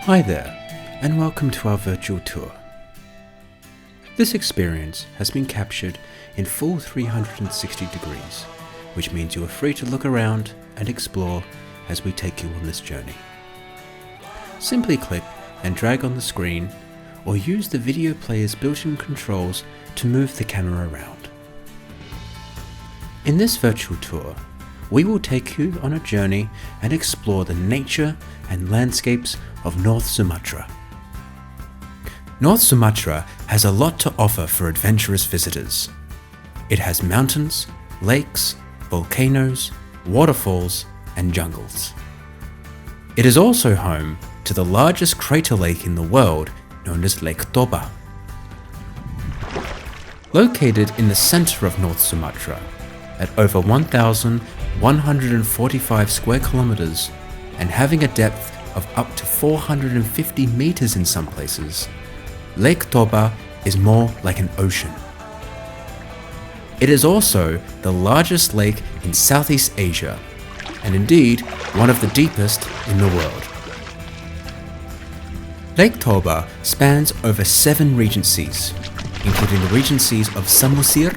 Hi there, and welcome to our virtual tour. This experience has been captured in full 360 degrees, which means you are free to look around and explore as we take you on this journey. Simply click and drag on the screen, or use the video player's built-in controls to move the camera around. In this virtual tour, we will take you on a journey and explore the nature and landscapes of North Sumatra. North Sumatra has a lot to offer for adventurous visitors. It has mountains, lakes, volcanoes, waterfalls, and jungles. It is also home to the largest crater lake in the world, known as Lake Toba. Located in the center of North Sumatra, at over 1,145 square kilometers and having a depth of up to 450 meters in some places, Lake Toba is more like an ocean. It is also the largest lake in Southeast Asia, and indeed one of the deepest in the world. Lake Toba spans over 7 regencies, including the regencies of Samosir,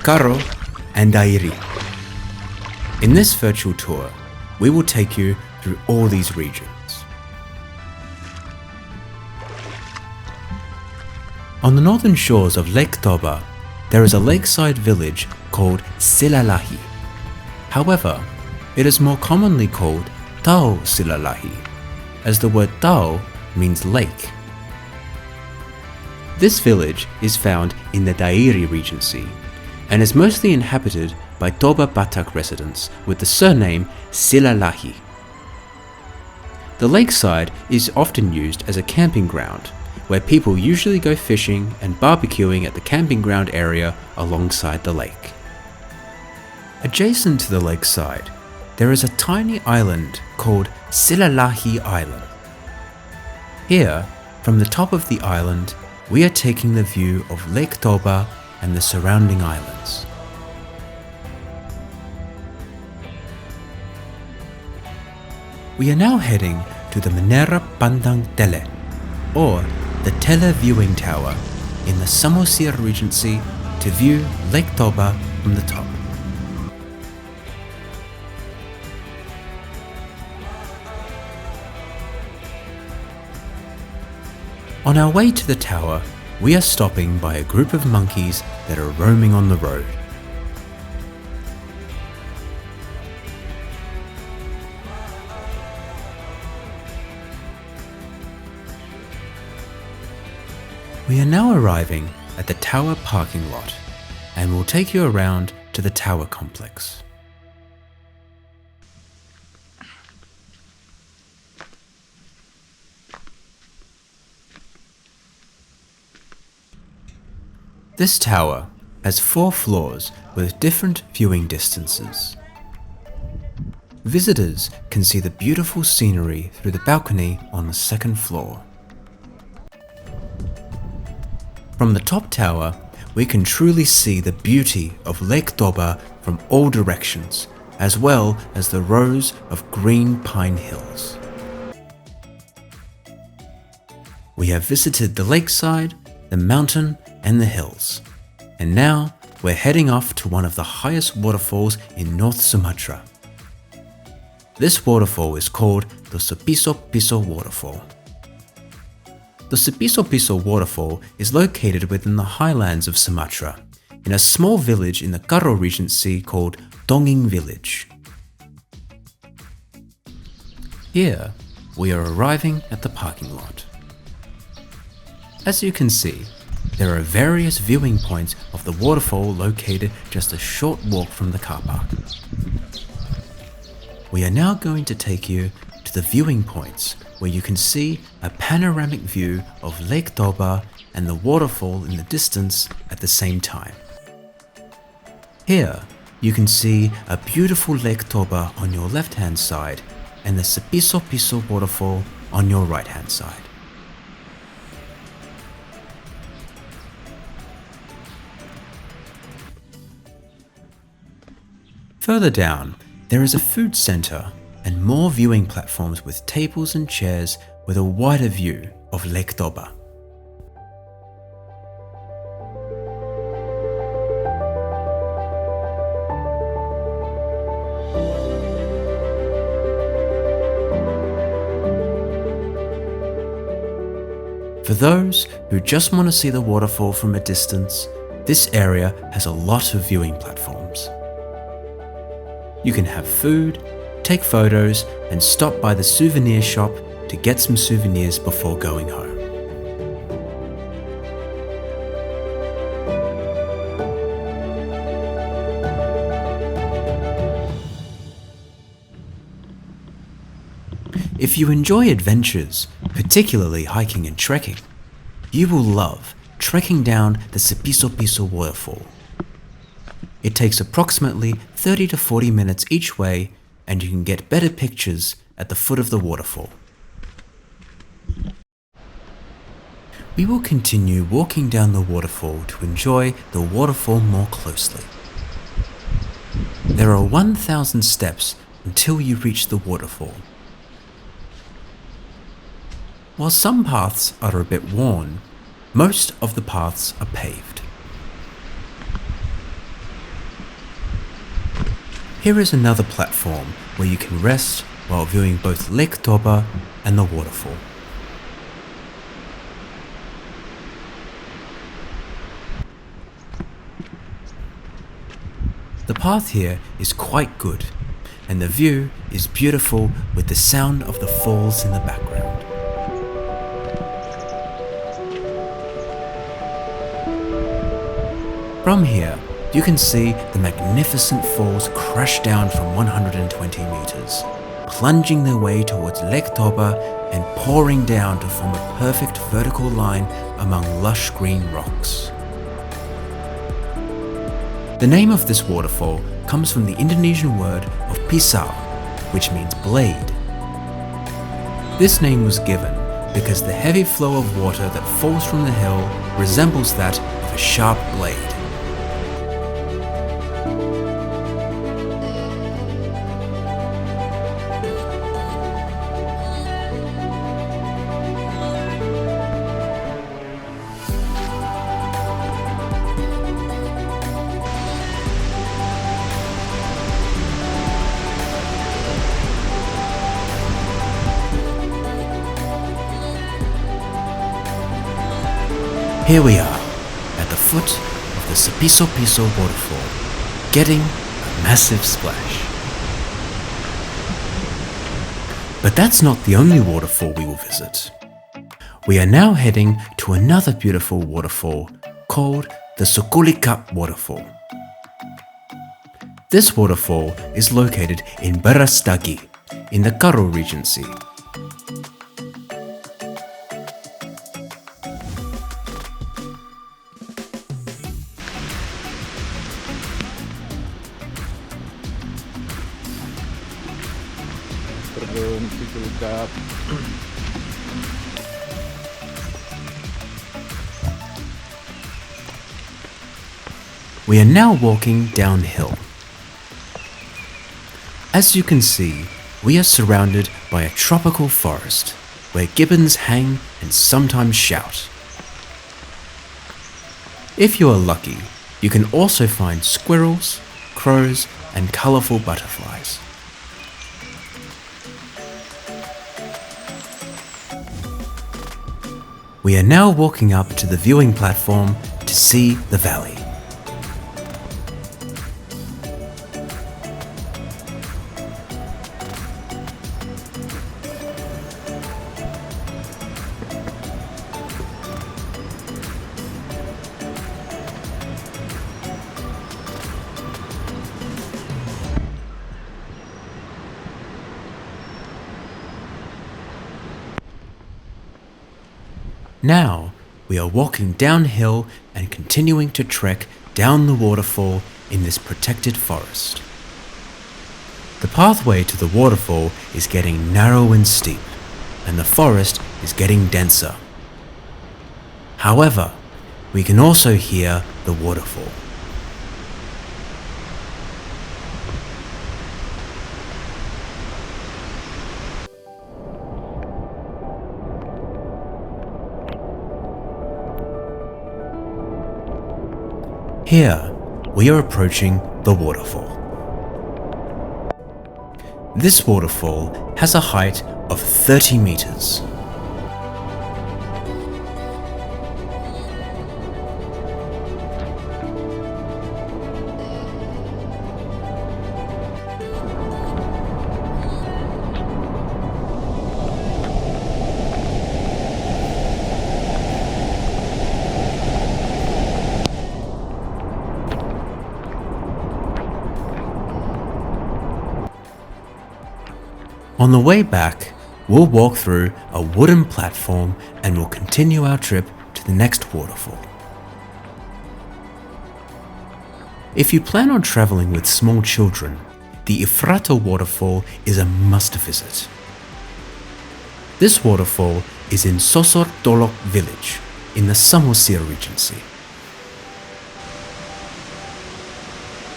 Karo, and Dairi. In this virtual tour, we will take you through all these regions. On the northern shores of Lake Toba, there is a lakeside village called Silalahi. However, it is more commonly called Tao Silalahi, as the word Tao means lake. This village is found in the Dairi Regency and is mostly inhabited by Toba Batak residents with the surname Silalahi. The lakeside is often used as a camping ground, where people usually go fishing and barbecuing at the camping ground area alongside the lake. Adjacent to the lakeside, there is a tiny island called Silalahi Island. Here, from the top of the island, we are taking the view of Lake Toba and the surrounding islands. We are now heading to the Menara Pandang Tele, or the Tele Viewing Tower, in the Samosir Regency to view Lake Toba from the top. On our way to the tower, we are stopping by a group of monkeys that are roaming on the road. We are now arriving at the tower parking lot, and we'll take you around to the tower complex. This tower has 4 floors with different viewing distances. Visitors can see the beautiful scenery through the balcony on the 2nd floor. From the top tower, we can truly see the beauty of Lake Toba from all directions, as well as the rows of green pine hills. We have visited the lakeside, the mountain, and the hills, and now we're heading off to one of the highest waterfalls in North Sumatra. This waterfall is called the Piso waterfall. The Piso waterfall is located within the highlands of Sumatra, in a small village in the Karo Regency called Donging Village. Here, we are arriving at the parking lot. As you can see, there are various viewing points of the waterfall located just a short walk from the car park. We are now going to take you to the viewing points where you can see a panoramic view of Lake Toba and the waterfall in the distance at the same time. Here, you can see a beautiful Lake Toba on your left-hand side and the Piso waterfall on your right-hand side. Further down, there is a food center and more viewing platforms with tables and chairs with a wider view of Lake Toba. For those who just want to see the waterfall from a distance, this area has a lot of viewing platforms. You can have food, take photos, and stop by the souvenir shop to get some souvenirs before going home. If you enjoy adventures, particularly hiking and trekking, you will love trekking down the Piso waterfall. It takes approximately 30 to 40 minutes each way, and you can get better pictures at the foot of the waterfall. We will continue walking down the waterfall to enjoy the waterfall more closely. There are 1,000 steps until you reach the waterfall. While some paths are a bit worn, most of the paths are paved. Here is another platform where you can rest while viewing both Lake Toba and the waterfall. The path here is quite good, and the view is beautiful with the sound of the falls in the background. From here, you can see the magnificent falls crash down from 120 meters, plunging their way towards Lake Toba and pouring down to form a perfect vertical line among lush green rocks. The name of this waterfall comes from the Indonesian word of Piso, which means blade. This name was given because the heavy flow of water that falls from the hill resembles that of a sharp blade. Here we are, at the foot of the Sepiso waterfall, getting a massive splash. But that's not the only waterfall we will visit. We are now heading to another beautiful waterfall called the Sukulika Waterfall. This waterfall is located in Barastagi, in the Karo Regency. We are now walking downhill. As you can see, we are surrounded by a tropical forest where gibbons hang and sometimes shout. If you are lucky, you can also find squirrels, crows, and colourful butterflies. We are now walking up to the viewing platform to see the valley. Now, we are walking downhill and continuing to trek down the waterfall in this protected forest. The pathway to the waterfall is getting narrow and steep, and the forest is getting denser. However, we can also hear the waterfall. Here, we are approaching the waterfall. This waterfall has a height of 30 meters. On the way back, we'll walk through a wooden platform and we'll continue our trip to the next waterfall. If you plan on traveling with small children, the Ifrata waterfall is a must visit. This waterfall is in Sosor Dolok village in the Samosir Regency.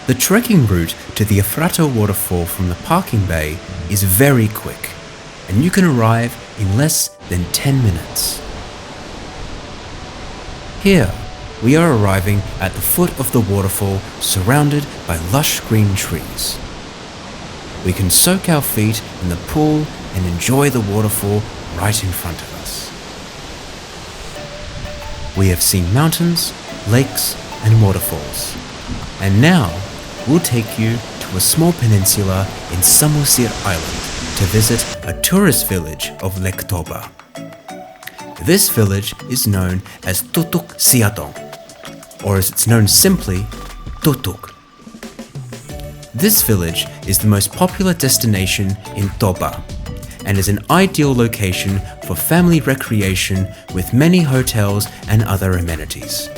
The trekking route to the Ifrata waterfall from the parking bay is very quick, and you can arrive in less than 10 minutes. Here, we are arriving at the foot of the waterfall surrounded by lush green trees. We can soak our feet in the pool and enjoy the waterfall right in front of us. We have seen mountains, lakes, and waterfalls, and now we'll take you to a small peninsula in Samosir Island to visit a tourist village of Lectoba. This village is known as Tutuk Siatong, or as it's known simply, Tutuk. This village is the most popular destination in Toba and is an ideal location for family recreation with many hotels and other amenities.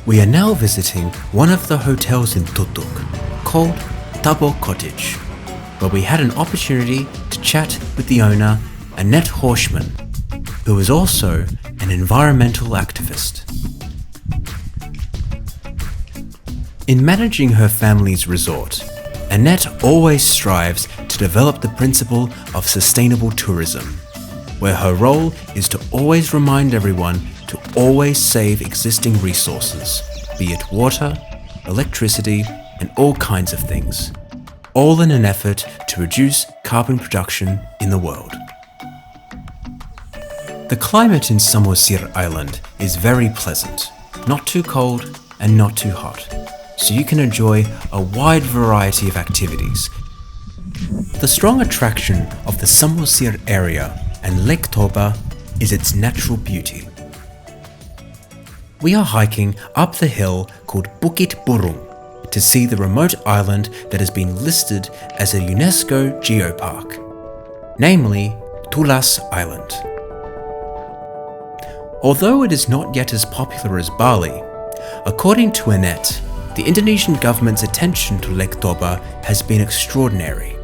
We are now visiting one of the hotels in Tutuk called Tabo Cottage, where we had an opportunity to chat with the owner, Annette Horschman, who is also an environmental activist. In managing her family's resort, Annette always strives to develop the principle of sustainable tourism, where her role is to always remind everyone to always save existing resources, be it water, electricity, and all kinds of things, all in an effort to reduce carbon production in the world. The climate in Samosir Island is very pleasant, not too cold and not too hot, so you can enjoy a wide variety of activities. The strong attraction of the Samosir area and Lake Toba is its natural beauty. We are hiking up the hill called Bukit Burung to see the remote island that has been listed as a UNESCO geopark, namely Tulas Island. Although it is not yet as popular as Bali, according to Annette, the Indonesian government's attention to Lake Toba has been extraordinary,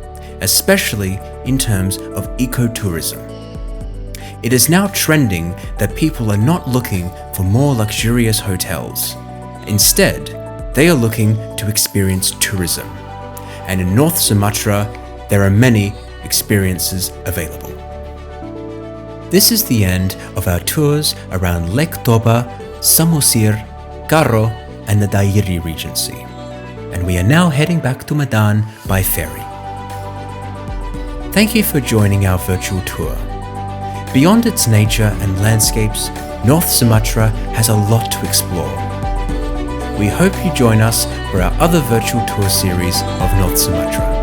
especially in terms of ecotourism. It is now trending that people are not looking for more luxurious hotels. Instead, they are looking to experience tourism. And in North Sumatra, there are many experiences available. This is the end of our tours around Lake Toba, Samosir, Karo, and the Dairi Regency. And we are now heading back to Medan by ferry. Thank you for joining our virtual tour. Beyond its nature and landscapes, North Sumatra has a lot to explore. We hope you join us for our other virtual tour series of North Sumatra.